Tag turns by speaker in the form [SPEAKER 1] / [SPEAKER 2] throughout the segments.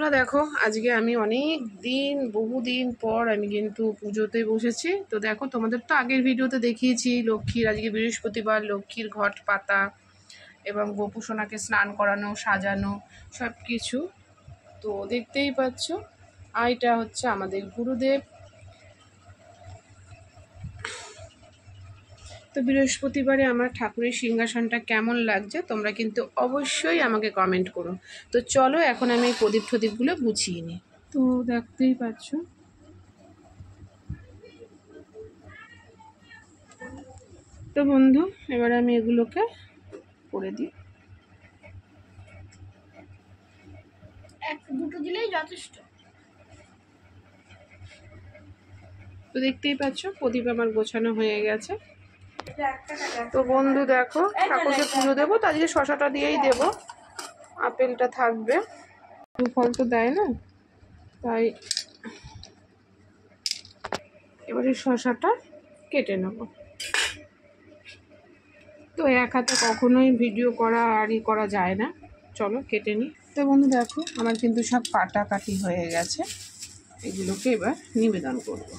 [SPEAKER 1] বন্ধুরা দেখো, আজকে আমি অনেক দিন বহুদিন পর আমি কিন্তু পুজোতে বসেছি। তো দেখো, তোমাদের তো আগের ভিডিওতে দেখিয়েছি লক্ষ্মীর, আজকে বৃহস্পতিবার, লক্ষ্মীর ঘট পাতা এবং গোপু সোনাকে স্নান করানো, সাজানো সব কিছু তো দেখতেই পাচ্ছ। আর এটা হচ্ছে আমাদের গুরুদেব। তো বৃহস্পতিবারে আমার ঠাকুরের সিংহাসনটা কেমন লাগছে তোমরা কিন্তু অবশ্যই আমাকে কমেন্ট করো। তো চলো এখন আমি এই প্রদীপ টদীপগুলো গুছিয়ে নিই। তো দেখতেই পাচ্ছ, তো বন্ধু এবার আমি এগুলোকে করে দিই।
[SPEAKER 2] দুটো দিলেই যথেষ্ট।
[SPEAKER 1] তো দেখতেই পাচ্ছ প্রদীপ আমার গোছানো হয়ে গেছে। তো বন্ধু দেখো, ঠাকুরকে পুজো দেবো, তো আজকে শশাটা দিয়েই দেবো, আপেলটা থাকবে, ফল তো দেয় না, তাই এবারে শশাটা কেটে নেব। তো এক হাতে কখনোই ভিডিও করা আর করা যায় না, চলো কেটে নিই। তো বন্ধু দেখো, আমার কিন্তু সব কাটাকাটি হয়ে গেছে, এগুলোকে এবার নিবেদন করব।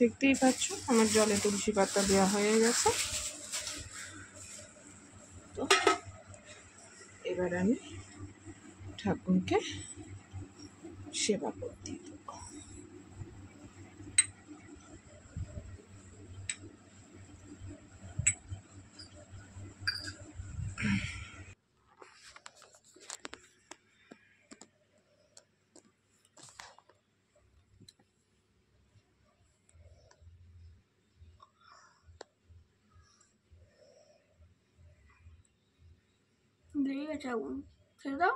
[SPEAKER 1] দেখতেই পাচ্ছ আমার জলে তুলসী পাতা দেওয়া হয়ে গেছে। তো এবার আমি ঠাকুরকে সেবা করতে দেবো।
[SPEAKER 2] লেগে গেছে আগুন, ছেড়ে দাও।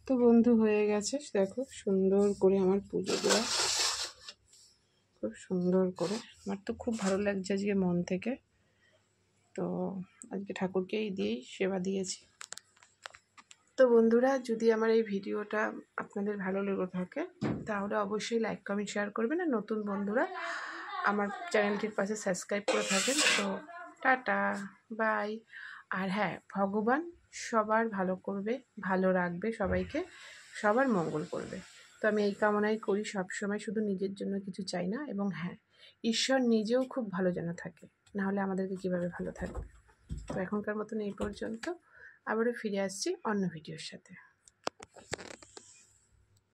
[SPEAKER 1] তো বন্ধু হয়ে গেছে, দেখো সুন্দর করে আমার পুজো দেওয়া, খুব সুন্দর করে। আমার তো খুব ভালো লাগছে আজকে মন থেকে। তো আজকে ঠাকুরকেই দিয়েই সেবা দিয়েছি। তো বন্ধুরা, যদি আমার এই ভিডিওটা আপনাদের ভালো লেগে থাকে তাহলে অবশ্যই লাইক কমেন্ট শেয়ার করবেন, আর নতুন বন্ধুরা আমার চ্যানেলটির পাশে সাবস্ক্রাইব করে থাকেন। তো টাটা, বাই। আর হ্যাঁ, ভগবান সবার ভালো করবে, ভালো রাখবে সবাইকে, সবার মঙ্গল করবে। তো আমি এই কামনাই করি সবসময়, শুধু নিজের জন্য কিছু চাই না। এবং হ্যাঁ, ঈশ্বর নিজেও খুব ভালো যেন থাকে, নাহলে আমাদেরকে কীভাবে ভালো থাকবে। তো এখনকার মতন এই পর্যন্ত, আবারও ফিরে আসছি অন্য ভিডিওর সাথে।